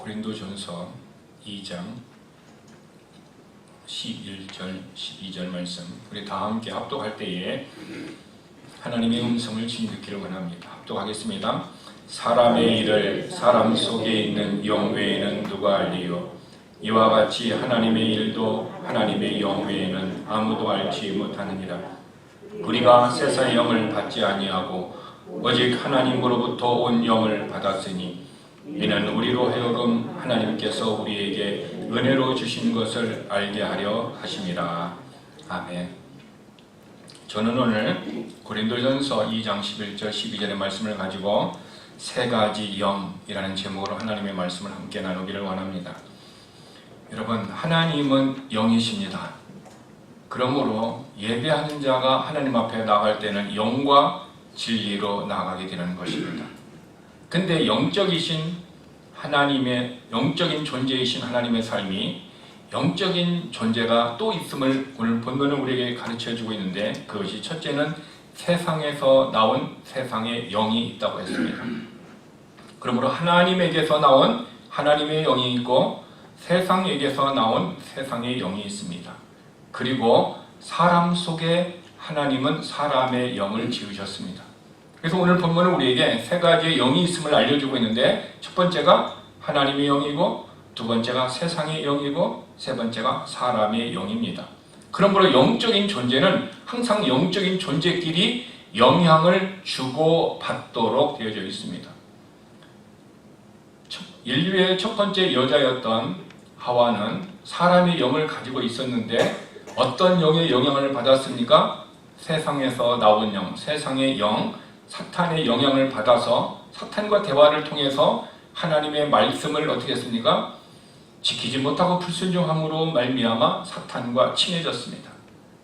고린도전서 2장 11절 12절 말씀, 우리 다 함께 합독할 때에 하나님의 음성을 진듣기를 원합니다. 합독하겠습니다. 사람의 일을 사람 속에 있는 영 외에는 누가 알리요? 이와 같이 하나님의 일도 하나님의 영 외에는 아무도 알지 못하느니라. 우리가 세상의 영을 받지 아니하고 오직 하나님으로부터 온 영을 받았으니 이는 우리로 하여금 하나님께서 우리에게 은혜로 주신 것을 알게 하려 하심이라. 아멘. 저는 오늘 고린도전서 2장 11절 12절의 말씀을 가지고 세 가지 영이라는 제목으로 하나님의 말씀을 함께 나누기를 원합니다. 여러분, 하나님은 영이십니다. 그러므로 예배하는 자가 하나님 앞에 나갈 때는 영과 진리로 나가게 되는 것입니다. 근데 영적이신 하나님의, 영적인 존재이신 하나님의 삶이 영적인 존재가 또 있음을 오늘 본문은 우리에게 가르쳐주고 있는데, 그것이 첫째는 세상에서 나온 세상의 영이 있다고 했습니다. 그러므로 하나님에게서 나온 하나님의 영이 있고 세상에게서 나온 세상의 영이 있습니다. 그리고 사람 속에 하나님은 사람의 영을 지으셨습니다. 그래서 오늘 본문은 우리에게 세 가지의 영이 있음을 알려주고 있는데, 첫 번째가 하나님의 영이고, 두 번째가 세상의 영이고, 세 번째가 사람의 영입니다. 그러므로 영적인 존재는 항상 영적인 존재끼리 영향을 주고받도록 되어져 있습니다. 인류의 첫 번째 여자였던 하와는 사람의 영을 가지고 있었는데 어떤 영의 영향을 받았습니까? 세상에서 나온 영, 세상의 영, 사탄의 영향을 받아서 사탄과 대화를 통해서 하나님의 말씀을 어떻게 했습니까? 지키지 못하고 불순종함으로 말미암아 사탄과 친해졌습니다.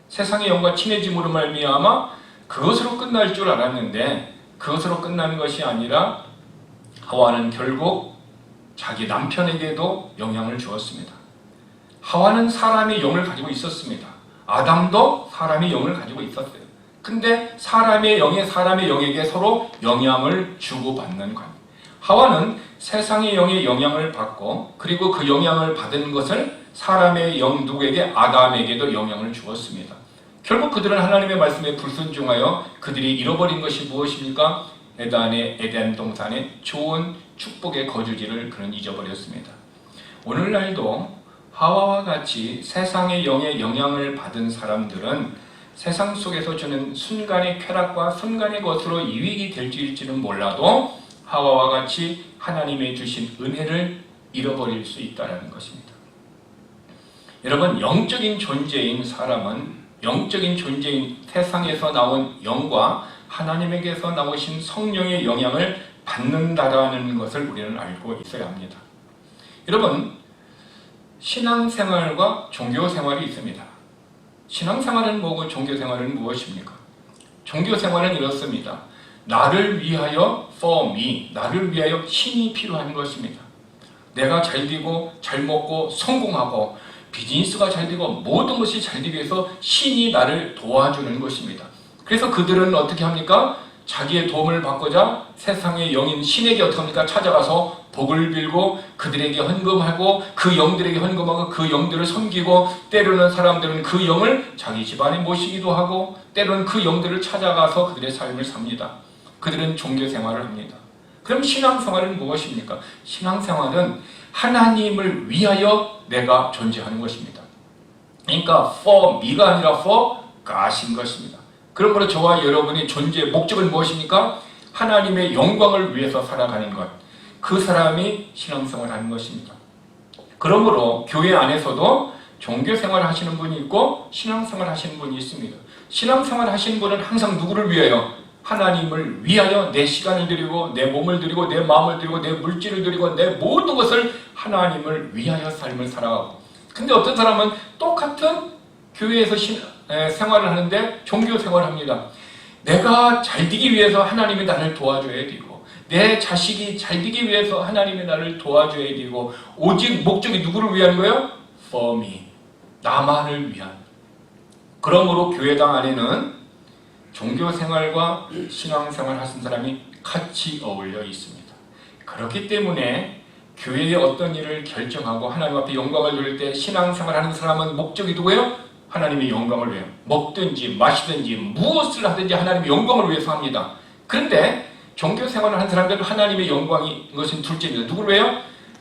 세상의 영과 친해짐으로 말미암아 그것으로 끝날 줄 알았는데 그것으로 끝나는 것이 아니라 하와는 결국 자기 남편에게도 영향을 주었습니다. 하와는 사람의 영을 가지고 있었습니다. 아담도 사람의 영을 가지고 있었어요. 근데 사람의 영에게 서로 영향을 주고받는 관계. 하와는 세상의 영의 영향을 받고, 그리고 그 영향을 받은 것을 사람의 영 누구에게? 아담에게도 영향을 주었습니다. 결국 그들은 하나님의 말씀에 불순종하여 그들이 잃어버린 것이 무엇입니까? 에덴 동산의 좋은 축복의 거주지를 그는 잊어버렸습니다. 오늘날도 하와와 같이 세상의 영의 영향을 받은 사람들은 세상 속에서 주는 순간의 쾌락과 순간의 것으로 유익이 될지는 몰라도 하와와 같이 하나님의 주신 은혜를 잃어버릴 수 있다는 것입니다. 여러분, 영적인 존재인 사람은, 영적인 존재인 세상에서 나온 영과 하나님에게서 나오신 성령의 영향을 받는다라는 것을 우리는 알고 있어야 합니다. 여러분, 신앙생활과 종교생활이 있습니다. 신앙생활은 뭐고 종교생활은 무엇입니까? 종교생활은 이렇습니다. 나를 위하여, for me, 나를 위하여 힘이 필요한 것입니다. 내가 잘 되고 잘 먹고 성공하고 비즈니스가 잘 되고 모든 것이 잘 되기 위해서 신이 나를 도와주는 것입니다. 그래서 그들은 어떻게 합니까? 자기의 도움을 받고자 세상의 영인 신에게 어떻게 합니까? 찾아가서 복을 빌고 그들에게 헌금하고 그 영들에게 헌금하고 그 영들을 섬기고, 때로는 사람들은 그 영을 자기 집안에 모시기도 하고 때로는 그 영들을 찾아가서 그들의 삶을 삽니다. 그들은 종교생활을 합니다. 그럼 신앙생활은 무엇입니까? 신앙생활은 하나님을 위하여 내가 존재하는 것입니다. 그러니까 for me가 아니라 for God인 것입니다. 그러므로 저와 여러분의 존재의 목적은 무엇입니까? 하나님의 영광을 위해서 살아가는 것. 그 사람이 신앙생활을 하는 것입니다. 그러므로 교회 안에서도 종교생활을 하시는 분이 있고 신앙생활을 하시는 분이 있습니다. 신앙생활을 하시는 분은 항상 누구를 위하여? 하나님을 위하여 내 시간을 드리고 내 몸을 드리고 내 마음을 드리고 내 물질을 드리고 내 모든 것을 하나님을 위하여 삶을 살아가고, 근데 어떤 사람은 똑같은 교회에서 생활을 하는데 종교생활을 합니다. 내가 잘 되기 위해서 하나님이 나를 도와줘야 되고, 내 자식이 잘 되기 위해서 하나님이 나를 도와줘야 되고, 오직 목적이 누구를 위한 거예요? For me, 나만을 위한. 그러므로 교회당 안에는 종교생활과 신앙생활 하신 사람이 같이 어울려 있습니다. 그렇기 때문에 교회의 어떤 일을 결정하고 하나님 앞에 영광을 돌릴 때 신앙생활하는 사람은 목적이 누구예요? 하나님의 영광을 위해 먹든지 마시든지 무엇을 하든지 하나님의 영광을 위해서 합니다. 그런데 종교생활을 한 사람들은 하나님의 영광이 것은 둘째입니다. 누구를 위해요?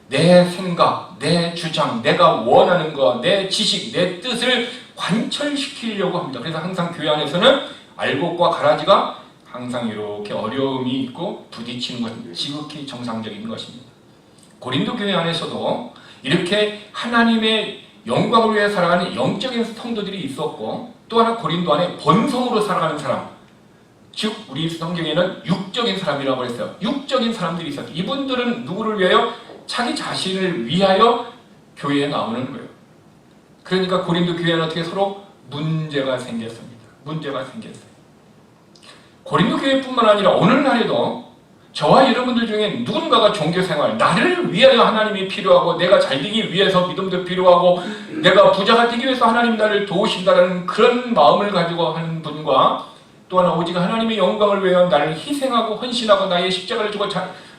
내 생각, 내 주장, 내가 원하는 것, 내 지식, 내 뜻을 관철시키려고 합니다. 그래서 항상 교회 안에서는 알곡과 가라지가 항상 이렇게 어려움이 있고 부딪히는 것은 지극히 정상적인 것입니다. 고린도 교회 안에서도 이렇게 하나님의 영광을 위해 살아가는 영적인 성도들이 있었고, 또 하나 고린도 안에 본성으로 살아가는 사람, 즉 우리 성경에는 육적인 사람이라고 했어요. 육적인 사람들이 있었어요. 이분들은 누구를 위하여? 자기 자신을 위하여 교회에 나오는 거예요. 그러니까 고린도 교회는 어떻게 서로 문제가 생겼습니다. 문제가 생겼어요. 고린도 교회뿐만 아니라 오늘날에도 저와 여러분들 중에 누군가가 종교생활, 나를 위하여 하나님이 필요하고 내가 잘 되기 위해서 믿음도 필요하고 내가 부자가 되기 위해서 하나님 나를 도우신다는 그런 마음을 가지고 하는 분과, 또 하나 오직 하나님의 영광을 위하여 나를 희생하고 헌신하고 나의 십자가를 지고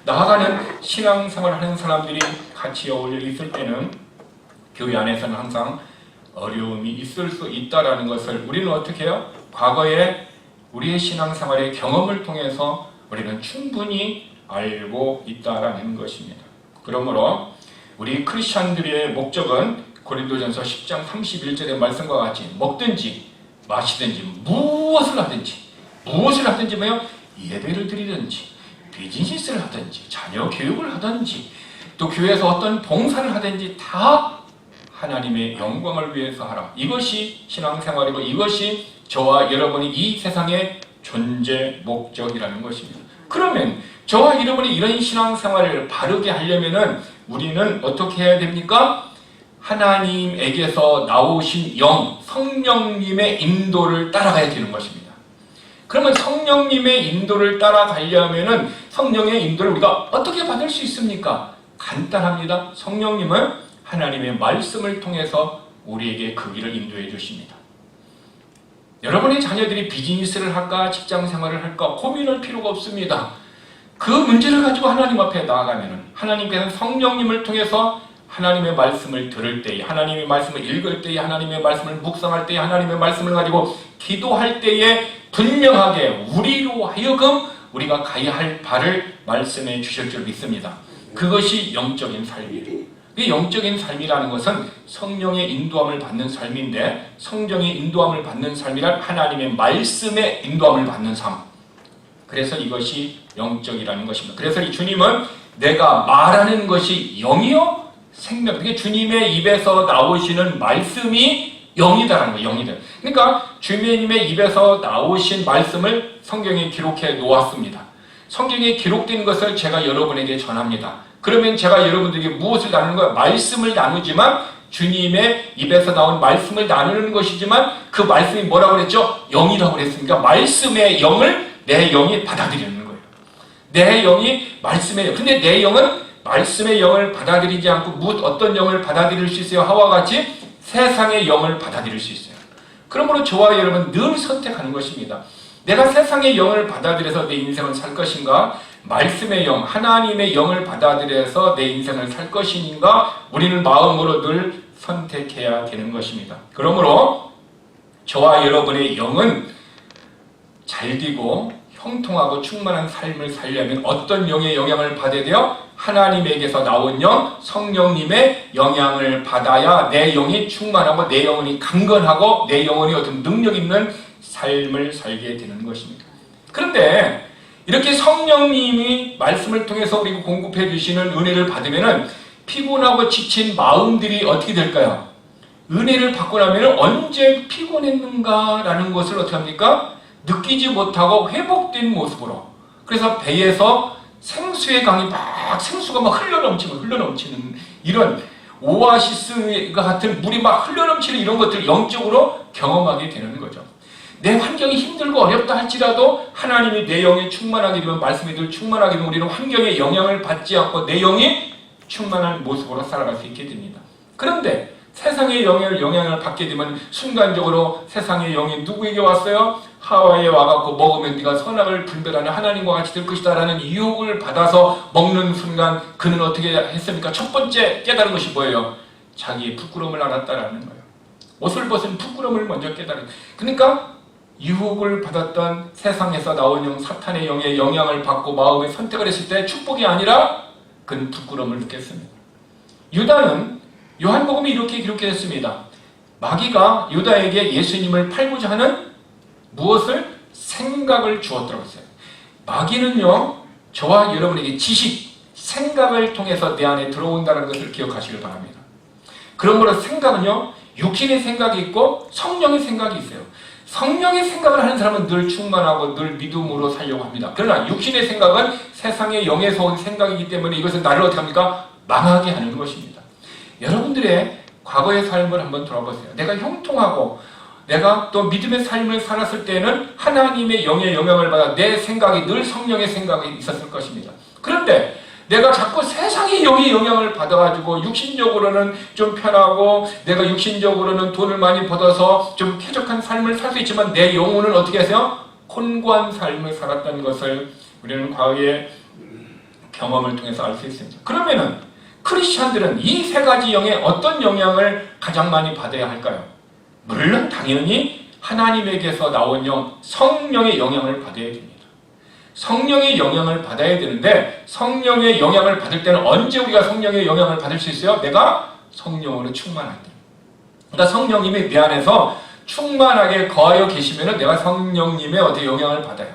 나아가는 신앙생활을 하는 사람들이 같이 어울려 있을 때는 교회 안에서는 항상 어려움이 있을 수 있다는 것을 우리는 어떻게 해요? 과거에 우리의 신앙생활의 경험을 통해서 우리는 충분히 알고 있다는 것입니다. 그러므로 우리 크리스찬들의 목적은 고린도전서 10장 31절의 말씀과 같이 먹든지 마시든지 무엇을 하든지 뭐요? 예배를 드리든지 비즈니스를 하든지 자녀 교육을 하든지 또 교회에서 어떤 봉사를 하든지 다 하나님의 영광을 위해서 하라. 이것이 신앙생활이고 이것이 저와 여러분이 이 세상의 존재 목적이라는 것입니다. 그러면 저와 여러분이 이런 신앙생활을 바르게 하려면은 우리는 어떻게 해야 됩니까? 하나님에게서 나오신 영, 성령님의 인도를 따라가야 되는 것입니다. 그러면 성령님의 인도를 따라가려면은 성령의 인도를 우리가 어떻게 받을 수 있습니까? 간단합니다. 성령님은 하나님의 말씀을 통해서 우리에게 그 길을 인도해 주십니다. 여러분의 자녀들이 비즈니스를 할까 직장생활을 할까 고민할 필요가 없습니다. 그 문제를 가지고 하나님 앞에 나아가면 하나님께서는 성령님을 통해서 하나님의 말씀을 들을 때에, 하나님의 말씀을 읽을 때에, 하나님의 말씀을 묵상할 때에, 하나님의 말씀을 가지고 기도할 때에 분명하게 우리로 하여금 우리가 가야 할 바를 말씀해 주실 줄 믿습니다. 그것이 영적인 삶이에요. 이 영적인 삶이라는 것은 성령의 인도함을 받는 삶인데, 성령의 인도함을 받는 삶이란 하나님의 말씀의 인도함을 받는 삶. 그래서 이것이 영적이라는 것입니다. 그래서 이 주님은 내가 말하는 것이 영이요 생명. 그게 주님의 입에서 나오시는 말씀이 영이다라는 거예요. 영이다. 그러니까 주님의 입에서 나오신 말씀을 성경에 기록해 놓았습니다. 성경에 기록된 것을 제가 여러분에게 전합니다. 그러면 제가 여러분들에게 무엇을 나누는 거예요? 말씀을 나누지만 주님의 입에서 나온 말씀을 나누는 것이지만 그 말씀이 뭐라고 그랬죠? 영이라고 그랬으니까 말씀의 영을 내 영이 받아들이는 거예요. 내 영이 말씀의 영. 근데 내 영은 말씀의 영을 받아들이지 않고 어떤 영을 받아들일 수 있어요? 하와 같이 세상의 영을 받아들일 수 있어요. 그러므로 저와 여러분 늘 선택하는 것입니다. 내가 세상의 영을 받아들여서 내 인생을 살 것인가? 말씀의 영, 하나님의 영을 받아들여서 내 인생을 살 것인가? 우리는 마음으로 늘 선택해야 되는 것입니다. 그러므로 저와 여러분의 영은 잘되고 형통하고 충만한 삶을 살려면 어떤 영의 영향을 받아야 돼요? 하나님에게서 나온 영, 성령님의 영향을 받아야 내 영이 충만하고 내 영혼이 강건하고 내 영혼이 어떤 능력 있는 삶을 살게 되는 것입니다. 그런데 이렇게 성령님이 말씀을 통해서 우리가 공급해 주시는 은혜를 받으면은 피곤하고 지친 마음들이 어떻게 될까요? 은혜를 받고 나면 언제 피곤했는가라는 것을 어떻게 합니까? 느끼지 못하고 회복된 모습으로. 그래서 배에서 생수의 강이 생수가 막 흘러넘치는 이런 오아시스가 같은 물이 막 흘러넘치는 이런 것들을 영적으로 경험하게 되는 거죠. 내 환경이 힘들고 어렵다 할지라도 하나님이 내 영이 충만하게 되면, 말씀이 늘 충만하게 되면 우리는 환경의 영향을 받지 않고 내 영이 충만한 모습으로 살아갈 수 있게 됩니다. 그런데 세상의 영향을 받게 되면 순간적으로 세상의 영이 누구에게 왔어요? 하와에 와갖고 먹으면 네가 선악을 분별하는 하나님과 같이 될 것이다 라는 유혹을 받아서 먹는 순간 그는 어떻게 했습니까? 첫 번째 깨달은 것이 뭐예요? 자기의 부끄러움을 알았다라는 거예요. 옷을 벗은 부끄러움을 먼저 깨달은. 그러니까 유혹을 받았던 세상에서 나온 영, 사탄의 영의 영향을 받고 마음의 선택을 했을 때 축복이 아니라 그는 부끄러움을 느꼈습니다. 유다는 요한복음이 이렇게 기록했습니다. 마귀가 유다에게 예수님을 팔고자 하는 무엇을? 생각을 주었다고 했어요. 마귀는요, 저와 여러분에게 지식, 생각을 통해서 내 안에 들어온다는 것을 기억하시길 바랍니다. 그러므로 생각은요, 육신의 생각이 있고 성령의 생각이 있어요. 성령의 생각을 하는 사람은 늘 충만하고 늘 믿음으로 살려고 합니다. 그러나 육신의 생각은 세상의 영에서 온 생각이기 때문에 이것은 나를 어떻게 합니까? 망하게 하는 것입니다. 여러분들의 과거의 삶을 한번 돌아보세요. 내가 형통하고 내가 또 믿음의 삶을 살았을 때는 하나님의 영의 영향을 받아 내 생각이 늘 성령의 생각이 있었을 것입니다. 그런데 내가 자꾸 세상의 영의 영향을 받아가지고 육신적으로는 좀 편하고 내가 육신적으로는 돈을 많이 벌어서 좀 쾌적한 삶을 살 수 있지만 내 영혼은 어떻게 하세요? 곤고한 삶을 살았다는 것을 우리는 과거의 경험을 통해서 알 수 있습니다. 그러면은 크리스찬들은 이 세 가지 영의 어떤 영향을 가장 많이 받아야 할까요? 물론 당연히 하나님에게서 나온 영, 성령의 영향을 받아야 됩니다. 성령의 영향을 받아야 되는데 성령의 영향을 받을 때는 언제 우리가 성령의 영향을 받을 수 있어요? 내가 성령으로 충만할 때. 그러니까 성령님이 내 안에서 충만하게 거하여 계시면 내가 성령님의 어떤 영향을 받아요.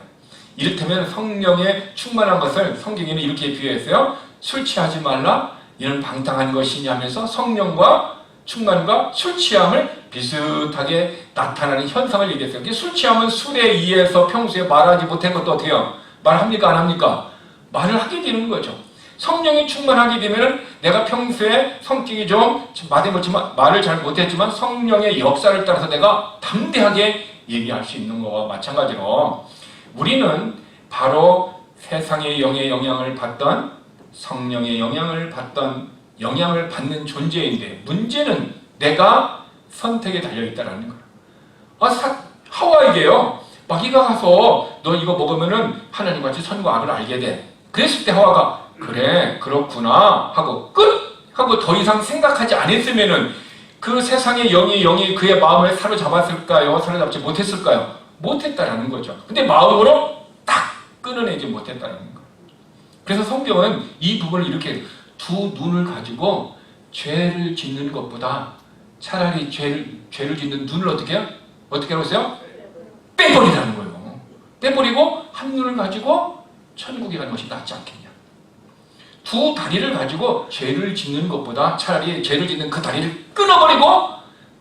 이를테면 성령의 충만한 것을 성경에는 이렇게 비유했어요. 술 취하지 말라, 이는 방탕한 것이냐 하면서 성령과 충만과 술 취함을 비슷하게 나타나는 현상을 얘기했어요. 술 취함은 술에 의해서 평소에 말하지 못한 것도 어떻게 해요? 말합니까? 안 합니까? 말을 하게 되는 거죠. 성령이 충만하게 되면 내가 평소에 성격이 좀 마대못지만 말을 잘 못했지만 성령의 역사를 따라서 내가 담대하게 얘기할 수 있는 것과 마찬가지로 우리는 바로 세상의 영의 영향을 받던 성령의 영향을 받는 존재인데 문제는 내가 선택에 달려있다는 거예요. 하와에게요. 마귀가 가서 너 이거 먹으면은 하나님같이 선과 악을 알게 돼. 그랬을 때 하와가 그래 그렇구나 하고 끝! 하고 더 이상 생각하지 않았으면은 그 세상의 영이 그의 마음을 사로잡았을까요? 사로잡지 못했을까요? 못했다라는 거죠. 근데 마음으로 딱 끊어내지 못했다는 거예요. 그래서 성경은 이 부분을 이렇게 두 눈을 가지고 죄를 짓는 것보다 차라리 죄를 짓는 눈을 어떻게 해요? 어떻게 하세요? 빼버리라는 거예요. 빼버리고 한 눈을 가지고 천국에 가는 것이 낫지 않겠냐. 두 다리를 가지고 죄를 짓는 것보다 차라리 죄를 짓는 그 다리를 끊어버리고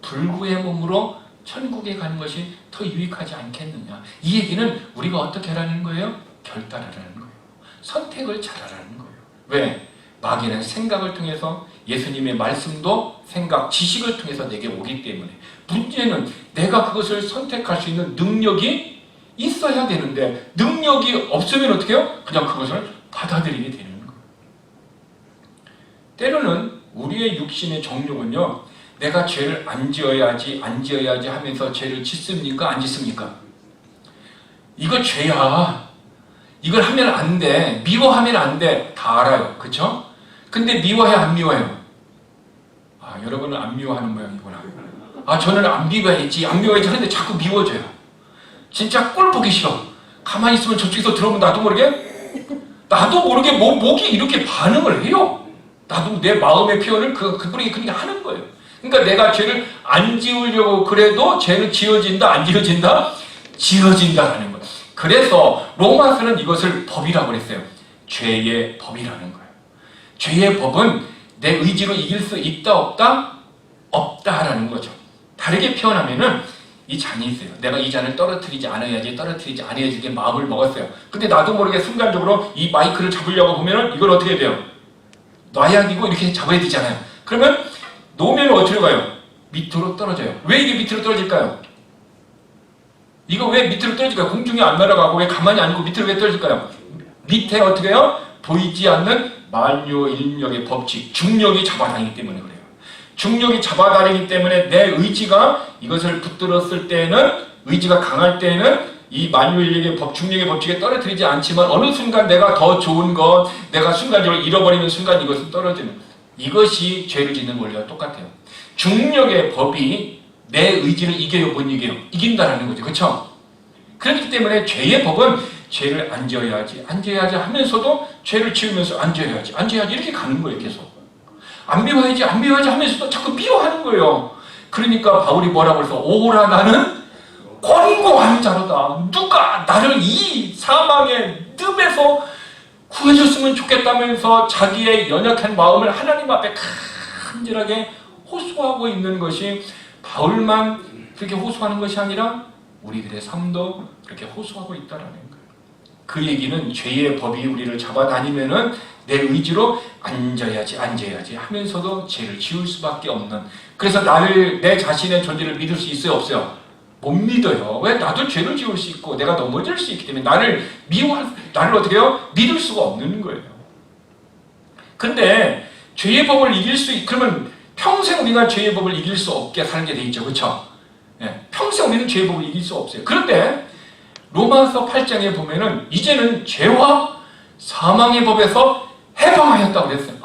불구의 몸으로 천국에 가는 것이 더 유익하지 않겠느냐. 이 얘기는 우리가 어떻게 하라는 거예요? 결단하라는 거예요. 선택을 잘하라는 거예요. 왜? 마귀는 생각을 통해서 예수님의 말씀도 생각, 지식을 통해서 내게 오기 때문에 문제는 내가 그것을 선택할 수 있는 능력이 있어야 되는데 능력이 없으면 어떻게 해요? 그냥 그것을 받아들이게 되는 거예요. 때로는 우리의 육신의 정욕은요, 내가 죄를 안 지어야지 하면서 죄를 짓습니까? 안 짓습니까? 이거 죄야. 이걸 하면 안 돼. 미워하면 안 돼. 다 알아요. 그쵸? 근데 미워해, 안 미워해요? 아, 여러분은 안 미워하는 모양이구나. 아, 저는 안 미워했지. 안 미워했지 하는데 자꾸 미워져요. 진짜 꼴 보기 싫어. 가만히 있으면 저쪽에서 들어오면 나도 모르게 목이 이렇게 반응을 해요. 나도 내 마음의 표현을 그분에게 그렇게 하는 거예요. 그러니까 내가 죄를 안 지으려고 그래도 죄는 지어진다, 안 지어진다? 지어진다라는 거예요. 그래서 로마서는 이것을 법이라고 그랬어요. 죄의 법이라는 거예요. 죄의 법은 내 의지로 이길 수 있다, 없다? 없다라는 거죠. 다르게 표현하면은 이 잔이 있어요. 내가 이 잔을 떨어뜨리지 않아야지 마음을 먹었어요. 근데 나도 모르게 순간적으로 이 마이크를 잡으려고 보면은 이걸 어떻게 돼요? 놔야 되고 이렇게 잡아야 되잖아요. 그러면 놓으면 어디로 가요? 밑으로 떨어져요. 왜 이게 밑으로 떨어질까요? 이거 왜 밑으로 떨어질까요? 공중에 안 날아가고 왜 가만히 안 있고 밑으로 왜 떨어질까요? 밑에 어떻게 해요? 보이지 않는 만유인력의 법칙, 중력이 잡아당기기 때문에 그래요. 중력이 잡아다니기 때문에 내 의지가 이것을 붙들었을 때는, 의지가 강할 때는 이 만유인력의 법, 중력의 법칙에 떨어뜨리지 않지만 어느 순간 내가 더 좋은 것, 내가 순간적으로 잃어버리는 순간 이것은 떨어지는, 이것이 죄를 짓는 원리와 똑같아요. 중력의 법이 내 의지를 이겨요, 못 이겨요? 이긴다라는 거죠. 그렇죠? 그렇기 때문에 죄의 법은 죄를 안 지어야지 하면서도 죄를 지으면서 안 지어야지 이렇게 가는 거예요. 계속 안 미워야지 하면서도 자꾸 미워하는 거예요. 그러니까 바울이 뭐라고 해서 오라 나는 권고한 자로다. 누가 나를 이 사망의 늪에서 구해줬으면 좋겠다면서 자기의 연약한 마음을 하나님 앞에 간절하게 호소하고 있는 것이, 바울만 그렇게 호소하는 것이 아니라 우리들의 삶도 그렇게 호소하고 있다는 거예요. 그 얘기는 죄의 법이 우리를 잡아다니면은 내 의지로 앉아야지 하면서도 죄를 지을 수밖에 없는, 그래서 내 자신의 존재를 믿을 수 있어요, 없어요? 못 믿어요. 왜? 나도 죄를 지을 수 있고 내가 넘어질 수 있기 때문에 나를 어떻게 해요? 믿을 수가 없는 거예요. 근데 죄의 법을 그러면 평생 우리가 죄의 법을 이길 수 없게 살게 돼 있죠. 그렇죠? 네, 평생 우리는 죄의 법을 이길 수 없어요. 그런데 로마서 8장에 보면은 이제는 죄와 사망의 법에서 해방하였다고 그랬어요.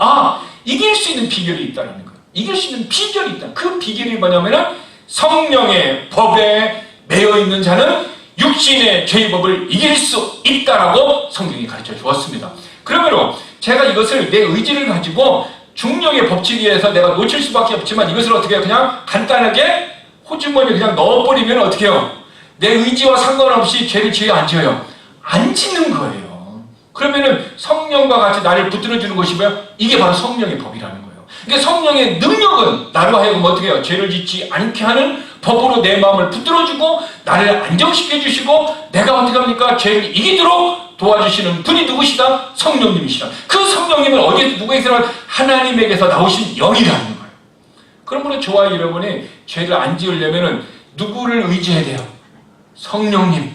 이길 수 있는 비결이 있다는 거예요. 이길 수 있는 비결이 있다. 그 비결이 뭐냐면은 성령의 법에 매여 있는 자는 육신의 죄의 법을 이길 수 있다라고 성경이 가르쳐 주었습니다. 그러므로 제가 이것을 내 의지를 가지고 중력의 법칙에서 내가 놓칠 수밖에 없지만 이것을 어떻게 해요? 그냥 간단하게 호주머니에 그냥 넣어버리면 어떻게 해요? 내 의지와 상관없이 죄를 지어요, 안 지어요? 안 짓는 거예요. 그러면은 성령과 같이 나를 붙들어주는 것이 뭐예요? 이게 바로 성령의 법이라는 거예요. 그러니까 성령의 능력은 나로 하여금 어떻게 해요? 죄를 짓지 않게 하는 법으로 내 마음을 붙들어주고 나를 안정시켜 주시고 내가 어떻게 합니까? 죄를 이기도록 도와주시는 분이 누구시다? 성령님이시다. 그 성령님은 어디에서 누구에게서? 하나님에게서 나오신 영이라는 거예요. 그러므로 저와 여러분이 죄를 안 지으려면은 누구를 의지해야 돼요? 성령님을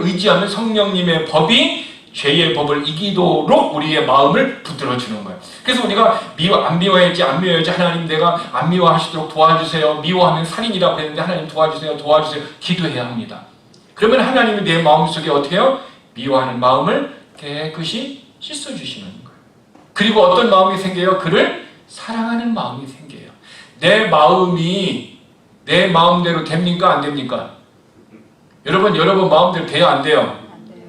의지하면 성령님의 법이 죄의 법을 이기도록 우리의 마음을 붙들어주는 거예요. 그래서 우리가 안 미워야지 하나님 내가 안 미워하시도록 도와주세요. 미워하면 살인이라고 했는데 하나님 도와주세요 기도해야 합니다. 그러면 하나님이 내 마음속에 어떻게 해요? 미워하는 마음을 깨끗이 씻어주시는 거예요. 그리고 어떤 마음이 생겨요? 그를 사랑하는 마음이 생겨요. 내 마음대로 됩니까? 안 됩니까? 여러분 마음대로 돼요? 안 돼요?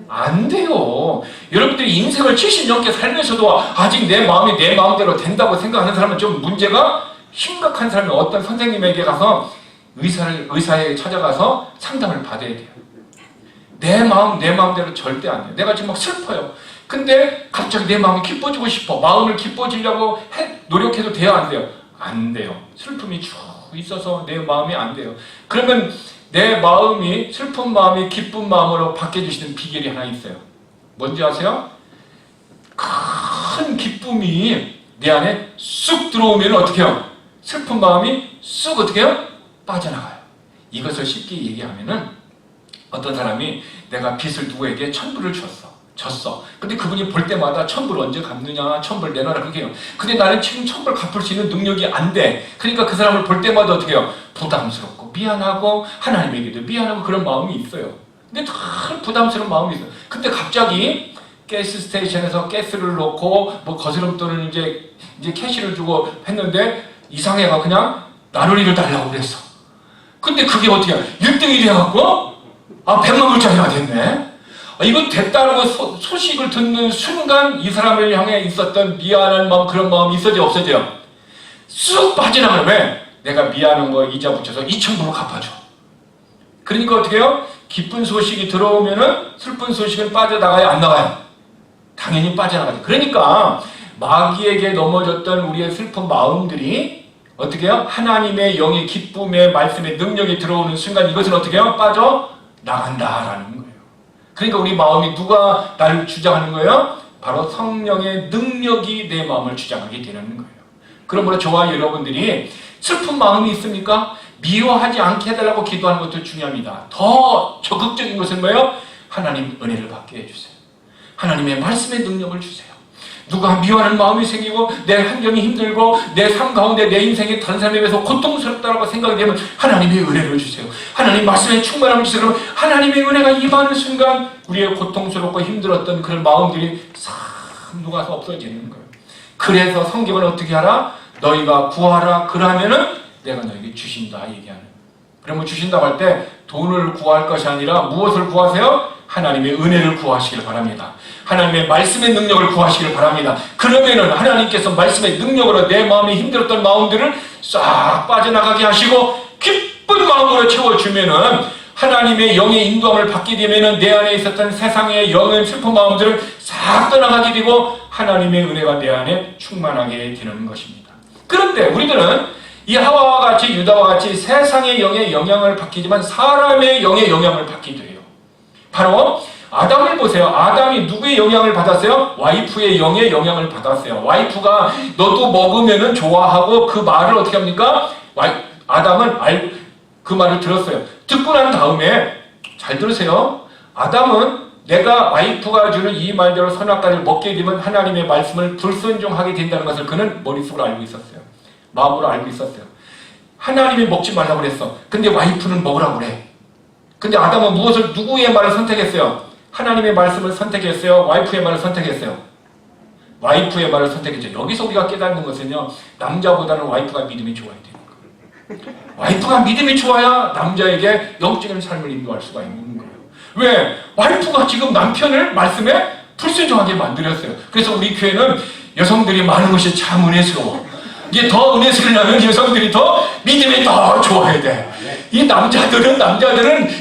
안 돼요. 여러분들이 인생을 70 넘게 살면서도 아직 내 마음이 내 마음대로 된다고 생각하는 사람은 좀 문제가 심각한 사람이 어떤 선생님에게 가서 의사에 찾아가서 상담을 받아야 돼요. 내 마음대로 절대 안 돼요. 내가 지금 막 슬퍼요. 근데 갑자기 내 마음이 기뻐지고 싶어. 마음을 기뻐지려고 노력해도 돼요? 안 돼요? 안 돼요. 슬픔이 쭉 있어서 내 마음이 안 돼요. 그러면 내 마음이 슬픈 마음이 기쁜 마음으로 바뀌어주시는 비결이 하나 있어요. 뭔지 아세요? 큰 기쁨이 내 안에 쑥 들어오면 어떻게 해요? 슬픈 마음이 쑥 어떻게 해요? 빠져나가요. 이것을 쉽게 얘기하면은 어떤 사람이 내가 빚을 누구에게 1,000불을 졌어. 근데 그분이 볼 때마다 1,000불 언제 갚느냐, 1,000불 내놔라 그렇게 해요. 근데 나는 지금 1,000불 갚을 수 있는 능력이 안 돼. 그러니까 그 사람을 볼 때마다 어떻게 해요? 부담스럽고 미안하고 하나님에게도 미안하고 그런 마음이 있어요. 근데 큰 부담스러운 마음이 있어요. 근데 갑자기 가스 스테이션에서 가스를 넣고 뭐 거스름 돈을 이제 캐시를 주고 했는데 이상해가 그냥 나누리를 달라고 그랬어. 근데 그게 어떻게 1대1이 해갖고 100만 불짜리가 됐네. 이거 됐다고 소식을 듣는 순간 이 사람을 향해 있었던 미안한 마음, 그런 마음이 있어져요, 없어져요? 쑥 빠져나가요. 왜? 내가 미안한 거 이자 붙여서 2,000불로 갚아줘. 그러니까 어떻게 해요? 기쁜 소식이 들어오면은 슬픈 소식은 빠져나가요, 안 나가요? 당연히 빠져나가죠. 그러니까 마귀에게 넘어졌던 우리의 슬픈 마음들이 어떻게 해요? 하나님의 영의 기쁨의 말씀의 능력이 들어오는 순간 이것은 어떻게 해요? 빠져나간다라는 거예요. 그러니까 우리 마음이 누가 나를 주장하는 거예요? 바로 성령의 능력이 내 마음을 주장하게 되는 거예요. 그러므로 저와 여러분들이 슬픈 마음이 있습니까? 미워하지 않게 해달라고 기도하는 것도 중요합니다. 더 적극적인 것은 뭐예요? 하나님 은혜를 받게 해주세요. 하나님의 말씀의 능력을 주세요. 누가 미워하는 마음이 생기고 내 환경이 힘들고 내 삶 가운데 내 인생이 다른 사람에 비해서 고통스럽다고 생각이 되면 하나님의 은혜를 주세요. 하나님 말씀에 충만함을 주세요. 그러면 하나님의 은혜가 임하는 순간 우리의 고통스럽고 힘들었던 그런 마음들이 싹 녹아서 없어지는 거예요. 그래서 성경은 어떻게 하라? 너희가 구하라. 그러면은 내가 너에게 주신다 얘기하는. 그러면 주신다고 할 때 돈을 구할 것이 아니라 무엇을 구하세요? 하나님의 은혜를 구하시길 바랍니다. 하나님의 말씀의 능력을 구하시길 바랍니다. 그러면은 하나님께서 말씀의 능력으로 내 마음에 힘들었던 마음들을 싹 빠져나가게 하시고 기쁜 마음으로 채워주면은 하나님의 영의 인도함을 받게 되면은 내 안에 있었던 세상의 영의 슬픈 마음들을 싹 떠나가게 되고 하나님의 은혜가 내 안에 충만하게 되는 것입니다. 그런데 우리들은 이 하와와 같이 유다와 같이 세상의 영의 영향을 받기지만 사람의 영의 영향을 받기도 해요. 바로 아담을 보세요. 아담이 누구의 영향을 받았어요? 와이프의 영의 영향을 받았어요. 와이프가 너도 먹으면은 좋아하고 그 말을 어떻게 합니까? 아담은 그 말을 들었어요. 듣고 난 다음에 잘 들으세요. 아담은 내가 와이프가 주는 이 말대로 선악과를 먹게 되면 하나님의 말씀을 불순종하게 된다는 것을 그는 머릿속으로 알고 있었어요. 마음으로 알고 있었어요. 하나님이 먹지 말라고 그랬어. 근데 와이프는 먹으라고 그래. 근데 아담은 누구의 말을 선택했어요? 하나님의 말씀을 선택했어요? 와이프의 말을 선택했어요? 와이프의 말을 선택했죠. 여기서 우리가 깨닫는 것은요, 남자보다는 와이프가 믿음이 좋아야 돼요. 와이프가 믿음이 좋아야 남자에게 영적인 삶을 인도할 수가 있는 거예요. 왜? 와이프가 지금 남편을 말씀에 불순종하게 만들었어요. 그래서 우리 교회는 여성들이 많은 것이 참 은혜스러워. 이제 더 은혜스러우려면 여성들이 더 믿음이 더 좋아야 돼. 이 남자들은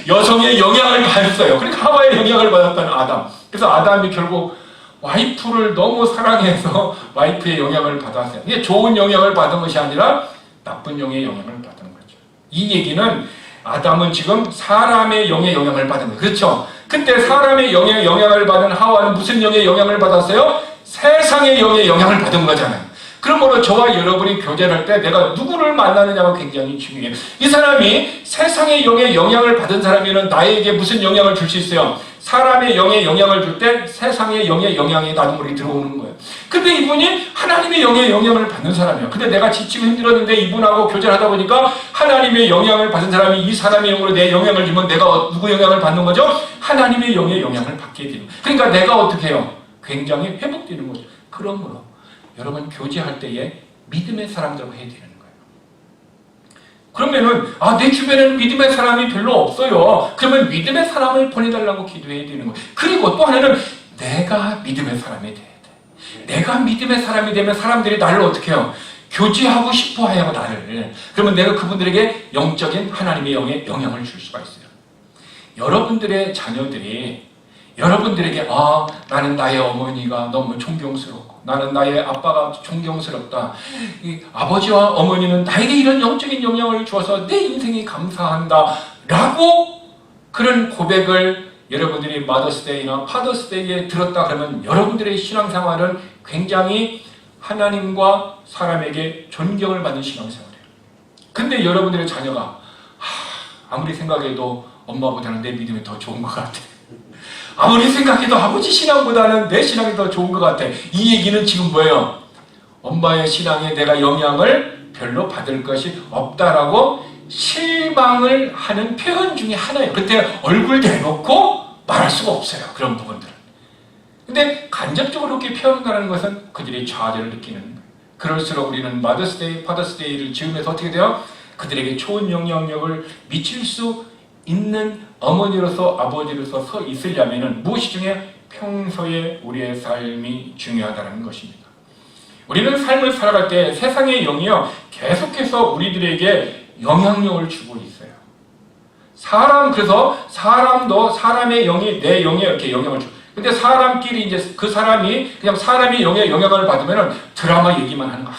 여성의 영향을 받았어요. 그러니까 하와의 영향을 받았다는 아담. 그래서 아담이 결국 와이프를 너무 사랑해서 와이프의 영향을 받았어요. 이게 좋은 영향을 받은 것이 아니라 나쁜 영의 영향을 받은 거죠. 이 얘기는 아담은 지금 사람의 영의 영향을 받은 거예요. 그렇죠? 그때 사람의 영의 영향을 받은 하와는 무슨 영의 영향을 받았어요? 세상의 영의 영향을 받은 거잖아요. 그러므로 저와 여러분이 교제를 할 때 내가 누구를 만나느냐가 굉장히 중요해요. 이 사람이 세상의 영의 영향을 받은 사람이면 나에게 무슨 영향을 줄 수 있어요? 사람의 영의 영향을 줄 때 세상의 영의 영향이 나도 모르게 들어오는 거예요. 근데 이분이 하나님의 영의 영향을 받는 사람이에요. 근데 내가 지치고 힘들었는데 이분하고 교제를 하다 보니까 하나님의 영향을 받은 사람이 이 사람의 영으로 내 영향을 주면 내가 누구 영향을 받는 거죠? 하나님의 영의 영향을 받게 되는 거예요. 그러니까 내가 어떻게 해요? 굉장히 회복되는 거죠. 그러므로 여러분 교제할 때에 믿음의 사람들하고 해야 되는 거예요. 그러면은 내 주변에는 믿음의 사람이 별로 없어요. 그러면 믿음의 사람을 보내달라고 기도해야 되는 거예요. 그리고 또 하나는 내가 믿음의 사람이 돼야 돼. 내가 믿음의 사람이 되면 사람들이 나를 어떻게 해요? 교제하고 싶어 해요, 나를. 그러면 내가 그분들에게 영적인 하나님의 영에 영향을 줄 수가 있어요. 여러분들의 자녀들이 여러분들에게 나는 나의 어머니가 너무 존경스럽고 나는 나의 아빠가 존경스럽다. 이 아버지와 어머니는 나에게 이런 영적인 영향을 주어서 내 인생이 감사한다 라고 그런 고백을 여러분들이 마더스데이나 파더스데이에 들었다 그러면 여러분들의 신앙생활은 굉장히 하나님과 사람에게 존경을 받는 신앙생활이에요. 근데 여러분들의 자녀가 아무리 생각해도 엄마보다는 내 믿음이 더 좋은 것 같아. 아무리 생각해도 아버지 신앙보다는 내 신앙이 더 좋은 것 같아. 이 얘기는 지금 뭐예요? 엄마의 신앙에 내가 영향을 별로 받을 것이 없다라고 실망을 하는 표현 중에 하나예요. 그때 얼굴 대놓고 말할 수가 없어요. 그런 부분들은. 근데 간접적으로 그렇게 표현하는 것은 그들의 좌절을 느끼는 거예요. 그럴수록 우리는 마더스데이, 파더스데이를 지으면서 어떻게 돼요? 그들에게 좋은 영향력을 미칠 수 있는 어머니로서 아버지로서 서 있으려면 무엇이 중요해? 평소에 우리의 삶이 중요하다는 것입니다. 우리는 삶을 살아갈 때 세상의 영이요 계속해서 우리들에게 영향력을 주고 있어요. 그래서 사람도 사람의 영이 내 영에 이렇게 영향을 줘. 근데 사람끼리 이제 그 사람이 그냥 사람의 영에 영향을 받으면은 드라마 얘기만 하는 거.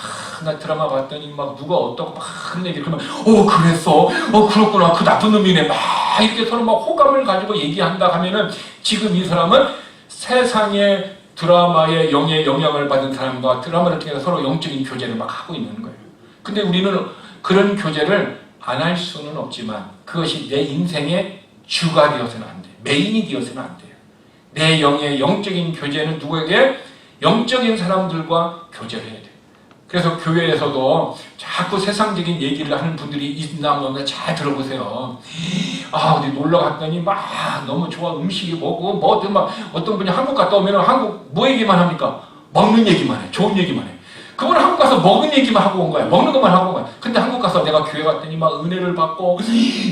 나 드라마 봤더니 막 누가 어떻고 막 그런 얘기를 그러면 그랬어? 그렇구나. 그 나쁜 놈이네. 막 이렇게 서로 막 호감을 가지고 얘기한다 하면은 지금 이 사람은 세상의 드라마의 영의 영향을 받은 사람과 드라마를 통해서 서로 영적인 교제를 막 하고 있는 거예요. 근데 우리는 그런 교제를 안 할 수는 없지만 그것이 내 인생의 주가 되어서는 안 돼요. 메인이 되어서는 안 돼요. 내 영의 영적인 교제는 누구에게? 영적인 사람들과 교제를 해야 돼요. 그래서 교회에서도 자꾸 세상적인 얘기를 하는 분들이 있나 보면 잘 들어보세요. 어디 놀러 갔더니 막 너무 좋아, 음식이 뭐고 막 어떤 분이 한국 갔다 오면 한국 뭐 얘기만 합니까? 먹는 얘기만 해. 좋은 얘기만 해. 그분은 한국 가서 먹은 얘기만 하고 온 거야. 먹는 것만 하고 온 거야. 근데 한국 가서 내가 교회 갔더니 막 은혜를 받고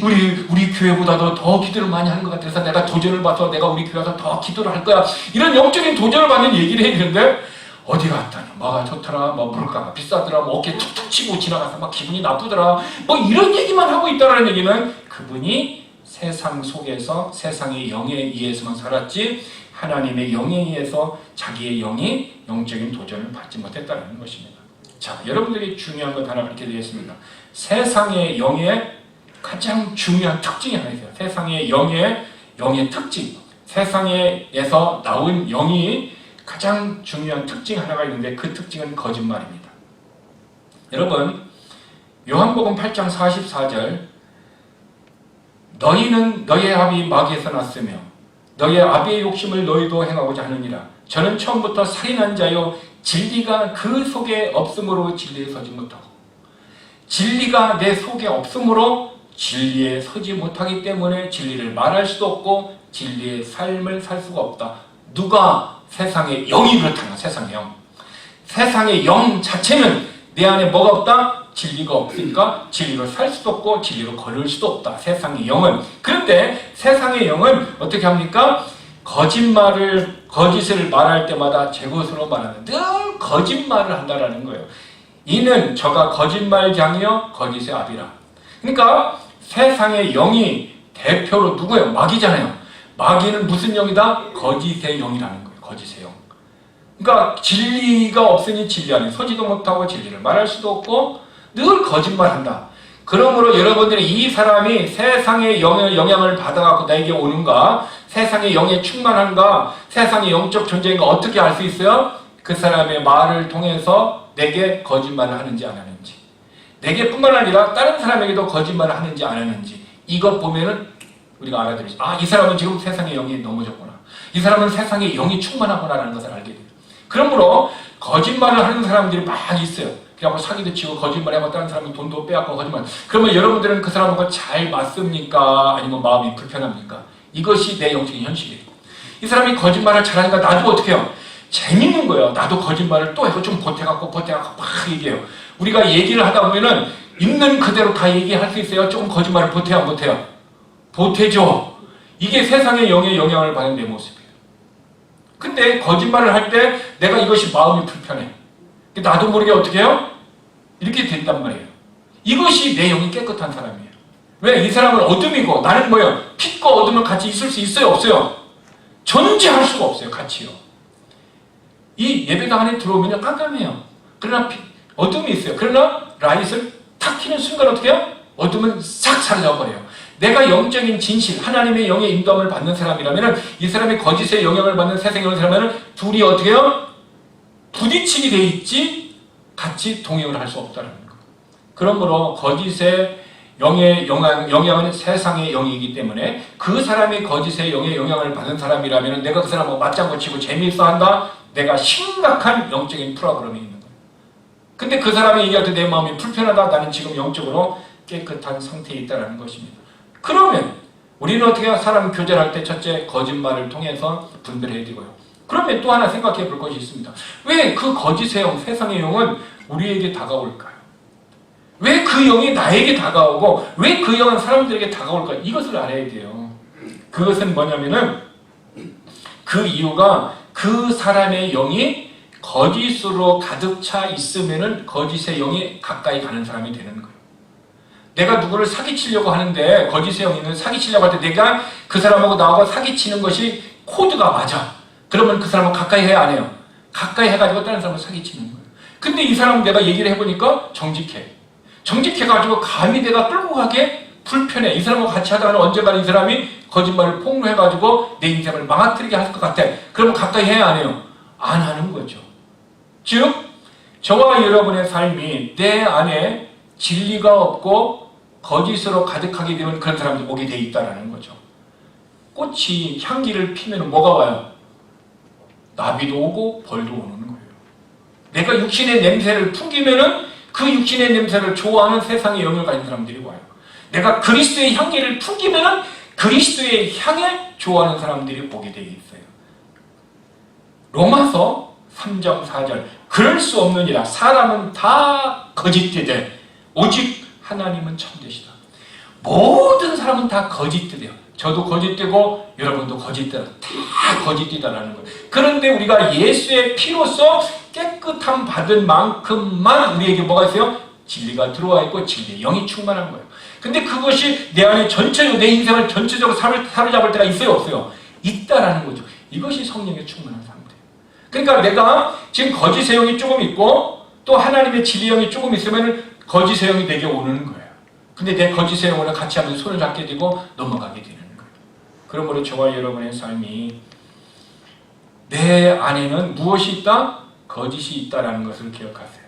우리 교회보다도 더 기도를 많이 하는 것 같아서 내가 도전을 봐서 내가 우리 교회 가서 더 기도를 할 거야. 이런 영적인 도전을 받는 얘기를 해야 되는데 어디 갔더니 뭐가 좋더라, 뭐 물가가 비싸더라, 뭐 어깨 툭툭 치고 지나가서 막 기분이 나쁘더라, 뭐 이런 얘기만 하고 있다는 얘기는 그분이 세상 속에서 세상의 영에 의해서만 살았지 하나님의 영에 의해서 자기의 영이 영적인 도전을 받지 못했다는 것입니다. 자, 여러분들이 중요한 것 하나 그렇게 되겠습니다. 세상의 영의 가장 중요한 특징이 하나 있어요. 세상의 영의 특징, 세상에서 나온 영이 가장 중요한 특징 하나가 있는데 그 특징은 거짓말입니다. 여러분, 요한복음 8장 44절 너희는 너의 아비 마귀에서 났으며 너의 아비의 욕심을 너희도 행하고자 하느니라. 저는 처음부터 살인한 자요 진리가 그 속에 없으므로 진리에 서지 못하고 진리가 내 속에 없으므로 진리에 서지 못하기 때문에 진리를 말할 수도 없고 진리의 삶을 살 수가 없다. 누가? 세상의 영이 그렇다는 세상의 영. 세상의 영 자체는 내 안에 뭐가 없다? 진리가 없으니까 진리로 살 수도 없고 진리로 걸을 수도 없다. 세상의 영은. 그런데 세상의 영은 어떻게 합니까? 거짓을 말할 때마다 제 것으로 말하는 늘 거짓말을 한다라는 거예요. 이는 저가 거짓말장이요 거짓의 아비라. 그러니까 세상의 영이 대표로 누구예요? 마귀잖아요. 마귀는 무슨 영이다? 거짓의 영이라는 거예요. 거짓의 영. 그러니까 진리가 없으니 진리 안에 서지도 못하고 진리를 말할 수도 없고 늘 거짓말한다. 그러므로 여러분들이 이 사람이 세상의 영향을 받아갖고 나에게 오는가, 세상의 영에 충만한가, 세상의 영적 존재인가 어떻게 알 수 있어요? 그 사람의 말을 통해서 내게 거짓말을 하는지 안 하는지, 내게 뿐만 아니라 다른 사람에게도 거짓말을 하는지 안 하는지, 이것 보면은 우리가 알아들으죠. 이 사람은 지금 세상의 영이 넘어졌구나. 이 사람은 세상의 영이 충만하구나라는 것을 알게 돼요. 그러므로 거짓말을 하는 사람들이 많이 있어요. 그냥 사기도 치고 거짓말하고 다른 사람은 돈도 빼앗고 거짓말. 그러면 여러분들은 그 사람하고 잘 맞습니까? 아니면 마음이 불편합니까? 이것이 내 영적인 현실이에요. 이 사람이 거짓말을 잘하니까 나도 어떻게 해요? 재밌는 거예요. 나도 거짓말을 또 해서 좀 보태갖고 막 얘기해요. 우리가 얘기를 하다 보면은 있는 그대로 다 얘기할 수 있어요. 조금 거짓말을 보태요, 안 보태요? 보태죠. 이게 세상의 영의 영향을 받는 내 모습이에요. 근데 거짓말을 할 때 내가 이것이 마음이 불편해. 나도 모르게 어떻게 해요? 이렇게 된단 말이에요. 이것이 내 영이 깨끗한 사람이에요. 왜? 이 사람은 어둠이고 나는 뭐예요? 빛과 어둠은 같이 있을 수 있어요? 없어요? 존재할 수가 없어요. 같이요. 이 예배당 안에 들어오면 깜깜해요. 그러나 어둠이 있어요. 그러나 라이트를 탁 켜는 순간 어떻게 해요? 어둠은 싹 사라져버려요. 내가 영적인 진실, 하나님의 영의 인도함을 받는 사람이라면 이 사람이 거짓의 영향을 받는 세상에 오는 사람은 둘이 어떻게 해요? 부딪히게 돼 있지 같이 동행을 할 수 없다는 거. 그러므로 거짓의 영의 영향은 세상의 영이기 때문에 그 사람이 거짓의 영의 영향을 받는 사람이라면 내가 그 사람하고 맞장구 치고 재미있어 한다? 내가 심각한 영적인 프로그램이 있는 거예요. 근데 그 사람이 얘기할 때 내 마음이 불편하다. 나는 지금 영적으로 깨끗한 상태에 있다는 것입니다. 그러면 우리는 어떻게 해요? 사람 교제할 때 첫째 거짓말을 통해서 분별해야 되고요. 그러면 또 하나 생각해 볼 것이 있습니다. 왜 그 거짓의 영, 세상의 영은 우리에게 다가올까요? 왜 그 영이 나에게 다가오고 왜 그 영은 사람들에게 다가올까요? 이것을 알아야 돼요. 그것은 뭐냐면은 그 이유가 그 사람의 영이 거짓으로 가득 차 있으면은 거짓의 영이 가까이 가는 사람이 되는 거예요. 내가 누구를 사기치려고 하는데 거짓의 영이 있는 사기치려고 할 때 내가 그 사람하고 나하고 사기치는 것이 코드가 맞아. 그러면 그 사람은 가까이 해야 안 해요? 가까이 해가지고 다른 사람을 사기치는 거예요. 근데 이 사람은 내가 얘기를 해보니까 정직해. 정직해가지고 감히 내가 끌고 가게 불편해. 이 사람하고 같이 하다가는 언젠가 이 사람이 거짓말을 폭로해가지고 내 인생을 망가뜨리게 할 것 같아. 그러면 가까이 해야 안 해요? 안 하는 거죠. 즉 저와 여러분의 삶이 내 안에 진리가 없고 거짓으로 가득하게 되면 그런 사람들이 오게 돼 있다는 거죠. 꽃이 향기를 피면 뭐가 와요? 나비도 오고 벌도 오는 거예요. 내가 육신의 냄새를 풍기면은 그 육신의 냄새를 좋아하는 세상의 영을 가진 사람들이 와요. 내가 그리스도의 향기를 풍기면은 그리스도의 향에 좋아하는 사람들이 오게 되어 있어요. 로마서 3장 4절 그럴 수 없느니라 사람은 다 거짓되되 오직 하나님은 참되시다. 모든 사람은 다 거짓되대요. 저도 거짓되고 여러분도 거짓되다. 다 거짓되다라는 거예요. 그런데 우리가 예수의 피로써 깨끗함 받은 만큼만 우리에게 뭐가 있어요? 진리가 들어와 있고 진리의 영이 충만한 거예요. 근데 그것이 내 안에 전체적으로 내 인생을 전체적으로 사로잡을 때가 있어요? 없어요? 있다라는 거죠. 이것이 성령의 충만한 상태. 그러니까 내가 지금 거짓의 영이 조금 있고 또 하나님의 진리의 영이 조금 있으면 거짓의 영이 내게 오는 거예요. 근데 내 거짓의 영으로 같이 하면 손을 잡게 되고 넘어가게 되는 거예요. 그러므로 저와 여러분의 삶이 내 안에는 무엇이 있다? 거짓이 있다라는 것을 기억하세요.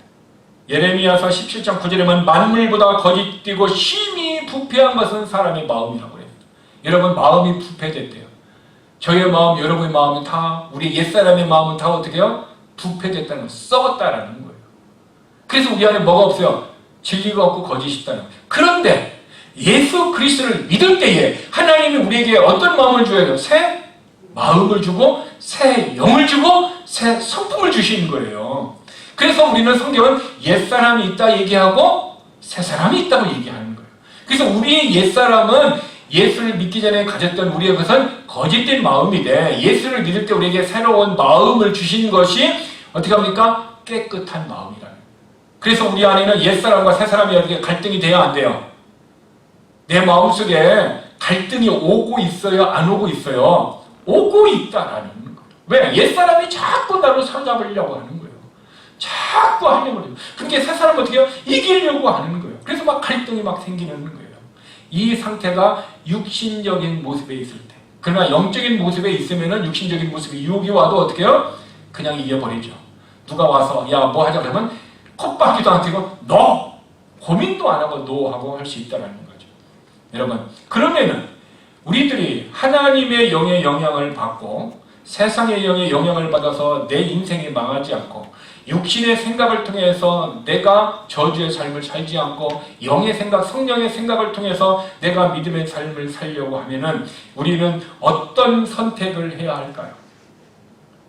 예레미야서 17장 9절에 보면 만물보다 거짓되고 심히 부패한 것은 사람의 마음이라고 그래요. 여러분 마음이 부패됐대요. 저의 마음, 여러분의 마음은 다 우리 옛사람의 마음은 다 어떻게 해요? 부패됐다는 거, 썩었다라는 거예요. 그래서 우리 안에 뭐가 없어요? 진리가 없고 거짓이 있다는 거예요. 그런데 예수 그리스도를 믿을 때에 하나님이 우리에게 어떤 마음을 줘야 돼요? 새 마음을 주고 새 영을 주고 새 성품을 주시는 거예요. 그래서 우리는 성경은 옛사람이 있다 얘기하고 새사람이 있다고 얘기하는 거예요. 그래서 우리의 옛사람은 예수를 믿기 전에 가졌던 우리의 것은 거짓된 마음인데 예수를 믿을 때 우리에게 새로운 마음을 주신 것이 어떻게 합니까? 깨끗한 마음이라는 거예요. 그래서 우리 안에는 옛사람과 새사람이 어떻게 갈등이 돼야 안 돼요? 내 마음속에 갈등이 오고 있어요? 안 오고 있어요? 오고 있다라는 거예요. 왜? 옛사람이 자꾸 나를 사로잡으려고 하는 거예요. 자꾸 하려고 해요. 그러니까 새사람은 어떻게 해요? 이기려고 하는 거예요. 그래서 막 갈등이 막 생기는 거예요. 이 상태가 육신적인 모습에 있을 때. 그러나 영적인 모습에 있으면은 육신적인 모습이 유혹이 와도 어떻게 해요? 그냥 이겨버리죠. 누가 와서 야 뭐 하자 그러면 콧바퀴도 안 튀고 너! 고민도 안 하고 노 하고 할 수 있다는 거죠. 여러분 그러면은 우리들이 하나님의 영의 영향을 받고 세상의 영의 영향을 받아서 내 인생이 망하지 않고 육신의 생각을 통해서 내가 저주의 삶을 살지 않고 영의 생각, 성령의 생각을 통해서 내가 믿음의 삶을 살려고 하면은 우리는 어떤 선택을 해야 할까요?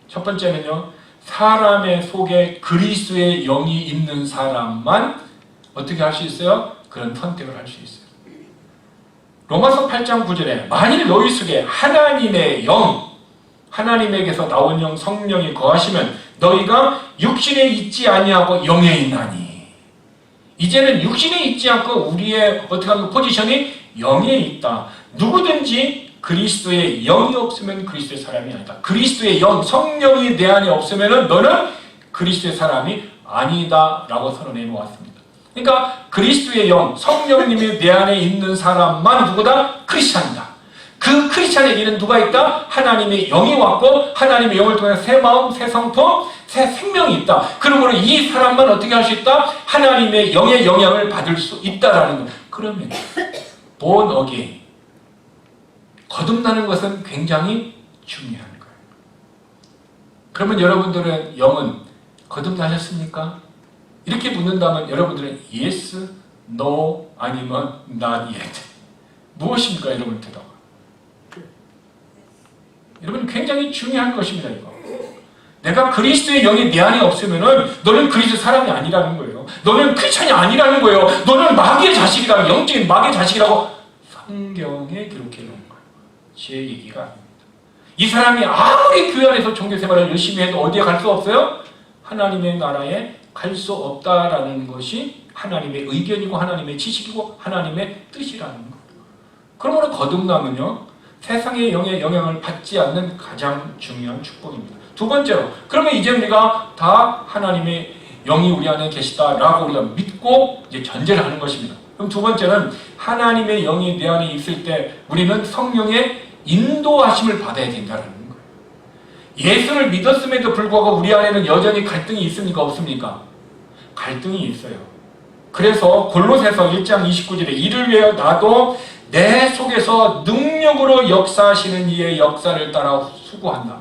첫 번째는요, 사람의 속에 그리스도의 영이 있는 사람만 어떻게 할 수 있어요? 그런 선택을 할 수 있어요. 로마서 8장 9절에 만일 너희 속에 하나님의 영, 하나님에게서 나온 영 성령이 거하시면 너희가 육신에 있지 아니하고 영에 있나니. 이제는 육신에 있지 않고 우리의 어떻게 하면 포지션이 영에 있다. 누구든지 그리스도의 영이 없으면 그리스도의 사람이 아니다. 그리스도의 영, 성령이 내 안에 없으면 너는 그리스도의 사람이 아니다 라고 선언해 놓았습니다. 그러니까 그리스도의 영, 성령님이 내 안에 있는 사람만 누구다? 크리스찬이다. 그 크리스찬에게는 누가 있다? 하나님의 영이 왔고 하나님의 영을 통해 새 마음, 새 성품, 새 생명이 있다. 그러므로 이 사람만 어떻게 할 수 있다? 하나님의 영의 영향을 받을 수 있다라는 것. 그러면 born again, 거듭나는 것은 굉장히 중요한 거예요. 그러면 여러분들의 영은 거듭나셨습니까? 이렇게 묻는다면 여러분들은 yes, no, 아니면 not yet. 무엇입니까? 여러분 대답. 여러분 굉장히 중요한 것입니다. 이거. 내가 그리스도의 영이 내 안에 없으면은 너는 그리스도 사람이 아니라는 거예요. 너는 크리스찬이 아니라는 거예요. 너는 마귀의 자식이라고, 영적인 마귀의 자식이라고 성경에 기록해 놓은 거예요. 제 얘기가 아닙니다. 이 사람이 아무리 교회 안에서 종교 생활을 열심히 해도 어디에 갈 수 없어요? 하나님의 나라에 갈 수 없다라는 것이 하나님의 의견이고 하나님의 지식이고 하나님의 뜻이라는 거예요. 그러므로 거듭나면요, 세상의 영의 영향을 받지 않는 가장 중요한 축복입니다. 두 번째로, 그러면 이제 우리가 다 하나님의 영이 우리 안에 계시다라고 우리가 믿고 이제 전제를 하는 것입니다. 그럼 두 번째는 하나님의 영이 내 안에 있을 때 우리는 성령의 인도하심을 받아야 된다는 거예요. 예수를 믿었음에도 불구하고 우리 안에는 여전히 갈등이 있습니까? 없습니까? 갈등이 있어요. 그래서 골로새서 1장 29절에 이를 위하여 나도 내 속에서 능력으로 역사하시는 이의 역사를 따라 수고한다.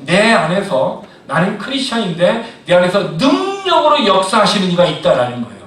내 안에서 나는 크리스천인데 내 안에서 능력으로 역사하시는 이가 있다라는 거예요.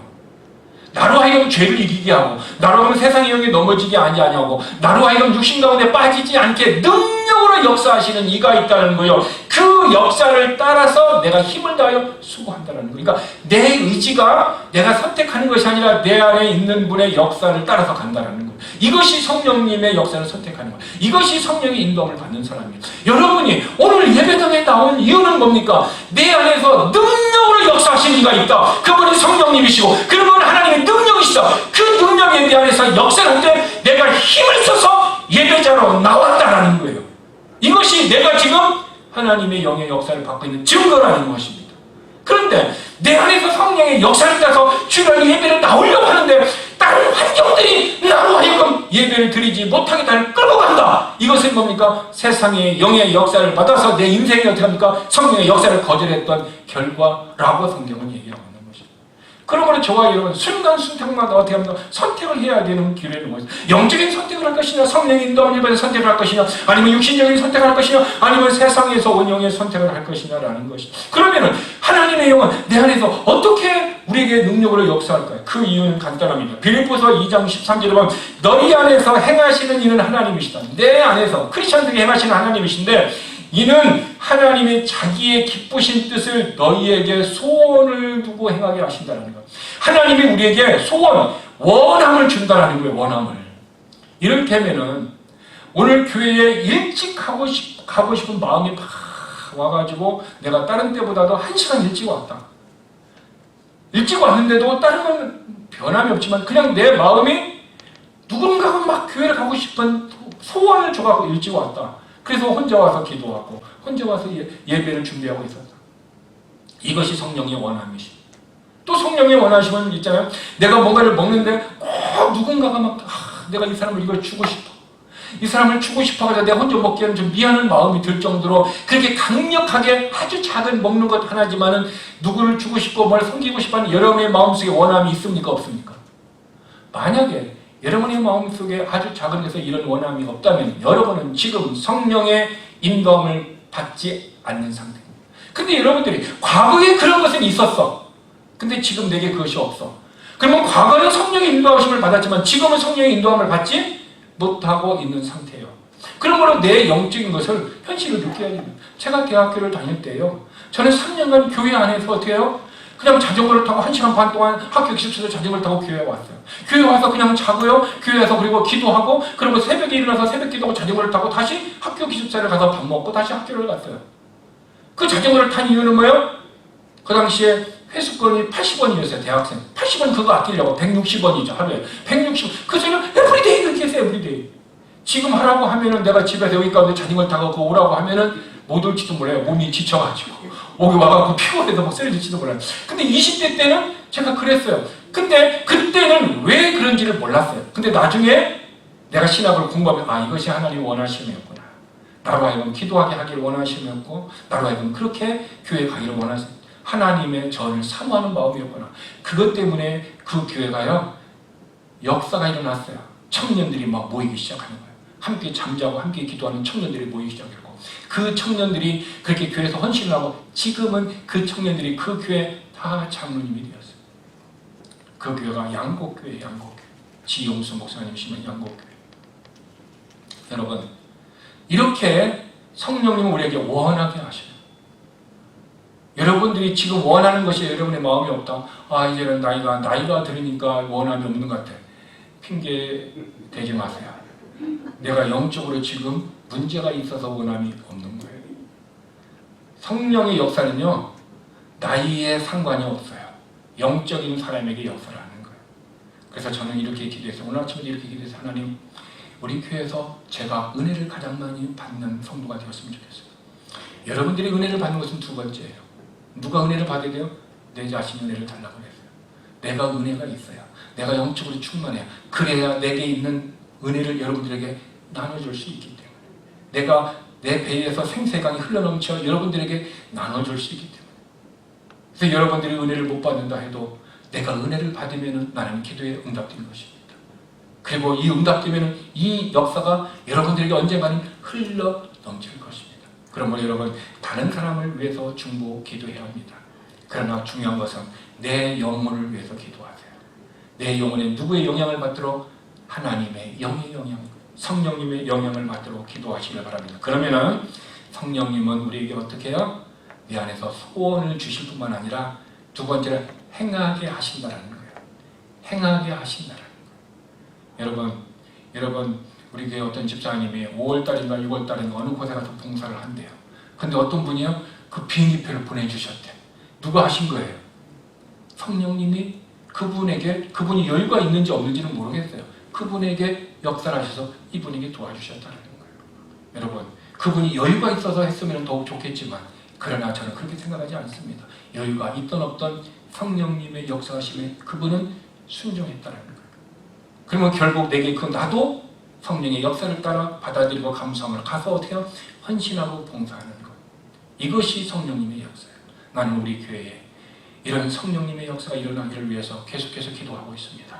나로 하여금 죄를 이기게 하고 나로 하여금 세상의 영에 넘어지게 하고 나로 하여금 육신 가운데 빠지지 않게 능력으로 역사하시는 이가 있다는 거예요. 그 역사를 따라서 내가 힘을 다하여 수고한다는 거예요. 그러니까 내 의지가 내가 선택하는 것이 아니라 내 안에 있는 분의 역사를 따라서 간다는 거예요. 이것이 성령님의 역사를 선택하는 거예요. 이것이 성령의 인도함을 받는 사람이에요. 여러분이 오늘 예배당에 나온 이유는 뭡니까? 내 안에서 능력으로 역사하시는 이가 있다. 그분이 성령님이시고 그분은 하나님의 능력이시다. 그 능력에 대해서 역사를 할 때 내가 힘을 써서 예배자로 나왔다라는 거예요. 이것이 내가 지금 하나님의 영의 역사를 받고 있는 증거라는 것입니다. 그런데 내 안에서 성령의 역사를 따서 주일날 예배를 나오려고 하는데 다른 환경들이 나로 하여금 예배를 드리지 못하게 나를 끌고 간다. 이것은 뭡니까? 세상의 영의 역사를 받아서 내 인생이 어떻게 합니까? 성령의 역사를 거절했던 결과라고 성경은 얘기하고 있는 것입니다. 그러므로 저와 여러분 순간순간마다 어떻게 합니까? 선택을 해야 되는 기회는 뭐예요? 영적인 선택을 할 것이냐, 성령의 인도함을 받아 선택을 할 것이냐, 아니면 육신적인 선택을 할 것이냐, 아니면 세상에서 온 영의 선택을 할 것이냐라는 것입니다. 그러면은 하나님의 영은 내 안에서 어떻게 우리에게 능력으로 역사할까요? 그 이유는 간단합니다. 빌립보서 2장 13절에 보면 너희 안에서 행하시는 이는 하나님이시다. 내 안에서 크리스천들이 행하시는 하나님이신데 이는 하나님의 자기의 기쁘신 뜻을 너희에게 소원을 두고 행하게 하신다는 거예요. 하나님이 우리에게 소원, 원함을 준다는 거예요. 원함을. 이를테면은 오늘 교회에 일찍 가고 싶은 마음이 막 와가지고 내가 다른 때보다도 1시간 일찍 왔다. 일찍 왔는데도 다른 건 변함이 없지만 그냥 내 마음이 누군가가 막 교회를 가고 싶은 소원을 줘가지고 일찍 왔다. 그래서 혼자 와서 기도하고 혼자 와서 예배를 준비하고 있었다. 이것이 성령의 원함이십니다. 또 성령의 원하심은 있잖아요. 내가 뭔가를 먹는데 꼭 누군가가 막 내가 이 사람을 이걸 주고 싶어. 이 사람을 주고 싶어가지고 내가 혼자 먹기에는 좀 미안한 마음이 들 정도로 그렇게 강력하게 아주 작은 먹는 것 하나지만은 누구를 주고 싶고 뭘 섬기고 싶어하는 여러분의 마음속에 원함이 있습니까? 없습니까? 만약에 여러분의 마음속에 아주 작은 데서 이런 원함이 없다면 여러분은 지금 성령의 인도함을 받지 않는 상태입니다. 근데 여러분들이 과거에 그런 것은 있었어. 근데 지금 내게 그것이 없어. 그러면 과거에 성령의 인도하심을 받았지만 지금은 성령의 인도함을 받지 못하고 있는 상태예요. 그러므로 내 영적인 것을 현실을 느껴야 됩니다. 제가 대학교를 다닐 때요. 저는 3년간 교회 안에서 어떻게 해요? 그냥 자전거를 타고 1시간 반 동안 학교 기숙사에서 자전거를 타고 교회에 왔어요. 교회에 와서 그냥 자고요. 교회에서 그리고 기도하고 그리고 새벽에 일어나서 새벽 기도하고 자전거를 타고 다시 학교 기숙사를 가서 밥 먹고 다시 학교를 갔어요. 그 자전거를 탄 이유는 뭐예요? 그 당시에 회수권이 80원이었어요. 대학생. 80원 그거 아끼려고 160원이죠. 하루에. 160원. 그래서 에브리데이 그렇게 했어요. 에브리데이. 지금 하라고 하면은 내가 집에서 여기 가운데 자전거를 타고 그거 오라고 하면은 못 올지도 몰라요. 몸이 지쳐가지고. 여기 와갖고 피곤해서 막 쓰러질지도 몰라요. 근데 20대 때는 제가 그랬어요. 근데 그때는 왜 그런지를 몰랐어요. 근데 나중에 내가 신학을 공부하면 이것이 하나님 원하심이었구나. 나로 하여금 기도하게 하기를 원하심이었고 나로 하여금 그렇게 교회에 가기를 원하심. 하나님의 저를 사모하는 마음이었구나. 그것 때문에 그 교회가요. 역사가 일어났어요. 청년들이 막 모이기 시작하는 거예요. 함께 잠자고 함께 기도하는 청년들이 모이기 시작했고 그 청년들이 그렇게 교회에서 헌신을 하고 지금은 그 청년들이 그 교회 다 장로님이 되었어요. 그 교회가 양곡교회, 양곡교회. 지용수 목사님이시면 양곡교회. 여러분 이렇게 성령님은 우리에게 원하게 하셔요. 여러분들이 지금 원하는 것이 여러분의 마음이 없다. 이제는 나이가 들으니까 원함이 없는 것 같아. 핑계 대지 마세요. 내가 영적으로 지금 문제가 있어서 원함이 없는 거예요. 성령의 역사는요. 나이에 상관이 없어요. 영적인 사람에게 역사를 하는 거예요. 그래서 저는 이렇게 기도했어요. 오늘 아침에 이렇게 기도했어요. 하나님 우리 교회에서 제가 은혜를 가장 많이 받는 성도가 되었으면 좋겠어요. 여러분들이 은혜를 받는 것은 두 번째예요. 누가 은혜를 받아야 돼요? 내 자신이 은혜를 달라고 했어요. 내가 은혜가 있어야 내가 영적으로 충만해야 그래야 내게 있는 은혜를 여러분들에게 나눠줄 수 있기 때문에 내가 내 배에서 생새강이 흘러넘쳐 여러분들에게 나눠줄 수 있기 때문에 그래서 여러분들이 은혜를 못 받는다 해도 내가 은혜를 받으면 나는 기도에 응답된 것입니다. 그리고 이 응답되면 이 역사가 여러분들에게 언젠가는 흘러 넘칠 것입니다. 그러므로 여러분 다른 사람을 위해서 중보 기도해야 합니다. 그러나 중요한 것은 내 영혼을 위해서 기도하세요. 내 영혼에 누구의 영향을 받도록? 하나님의 영의 영향, 성령님의 영향을 받도록 기도하시길 바랍니다. 그러면은 성령님은 우리에게 어떻게 해요? 내 안에서 소원을 주실 뿐만 아니라 두 번째로 행하게 하신다는 거예요. 행하게 하신다는 거예요. 여러분 우리 교회 어떤 집사님이 5월달인가 6월달인가 어느 곳에 가서 봉사를 한대요. 근데 어떤 분이요? 그 비행기표를 보내주셨대. 누가 하신 거예요? 성령님이 그분이 여유가 있는지 없는지는 모르겠어요. 그분에게 역사를 하셔서 이분에게 도와주셨다는 거예요. 여러분, 그분이 여유가 있어서 했으면 더욱 좋겠지만, 그러나 저는 그렇게 생각하지 않습니다. 여유가 있던 없던 성령님의 역사하심에 그분은 순종했다는 거예요. 그러면 결국 내게 나도 성령의 역사를 따라 받아들이고 감사함을 가서 어떻게 해요? 헌신하고 봉사하는 것. 이것이 성령님의 역사예요. 나는 우리 교회에 이런 성령님의 역사가 일어나기를 위해서 계속해서 기도하고 있습니다.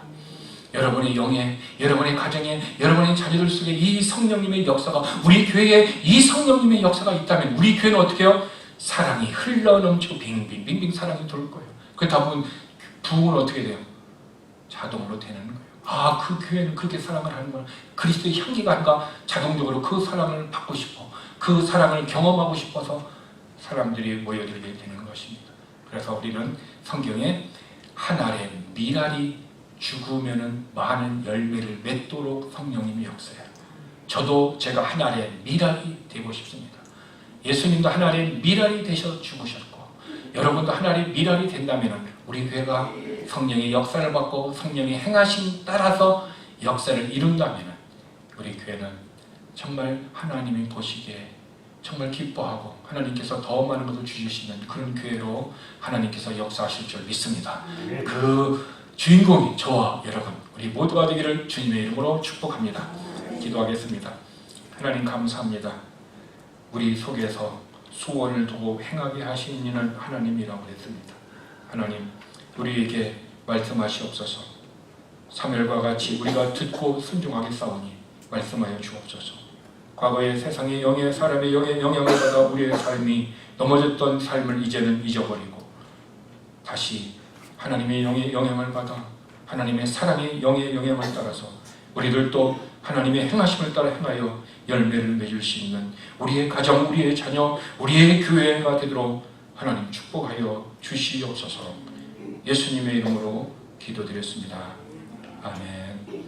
여러분의 영에, 여러분의 가정에, 여러분의 자녀들 속에 이 성령님의 역사가, 우리 교회에 이 성령님의 역사가 있다면 우리 교회는 어떻게 해요? 사랑이 흘러넘쳐 빙빙빙빙 사랑이 돌 거예요. 그러다 보면 부흥은 어떻게 돼요? 자동으로 되는 거예요. 아, 그 교회는 그렇게 사랑을 하는구나. 그리스도의 향기가 아닌가? 자동적으로 그 사랑을 받고 싶어. 그 사랑을 경험하고 싶어서 사람들이 모여들게 되는 것입니다. 그래서 우리는 성경에 한 알의 밀알이 죽으면은 많은 열매를 맺도록 성령님이 역사해요. 저도 제가 한 알의 밀알이 되고 싶습니다. 예수님도 한 알의 밀알이 되셔 죽으셨고, 여러분도 한 알의 밀알이 된다면 우리 교회가 성령의 역사를 받고 성령의 행하심 따라서 역사를 이룬다면 우리 교회는 정말 하나님이 보시기에 정말 기뻐하고 하나님께서 더 많은 것을 주시는 그런 교회로 하나님께서 역사하실 줄 믿습니다. 그 주인공이 저와 여러분 우리 모두가 되기를 주님의 이름으로 축복합니다. 기도하겠습니다. 하나님 감사합니다. 우리 속에서 소원을 두고 행하게 하시는 이는 하나님이라고 했습니다. 하나님 우리에게 말씀하시옵소서. 사무엘과 같이 우리가 듣고 순종하게 싸우니 말씀하여 주옵소서. 과거의 세상의 영의 사람의 영의 영향을 받아 우리의 삶이 넘어졌던 삶을 이제는 잊어버리고 다시 하나님의 영의 영향을 받아 하나님의 사랑의 영의 영향을 따라서 우리들도 하나님의 행하심을 따라 행하여 열매를 맺을 수 있는 우리의 가정, 우리의 자녀, 우리의 교회가 되도록 하나님 축복하여 주시옵소서. 예수님의 이름으로 기도드렸습니다. 아멘.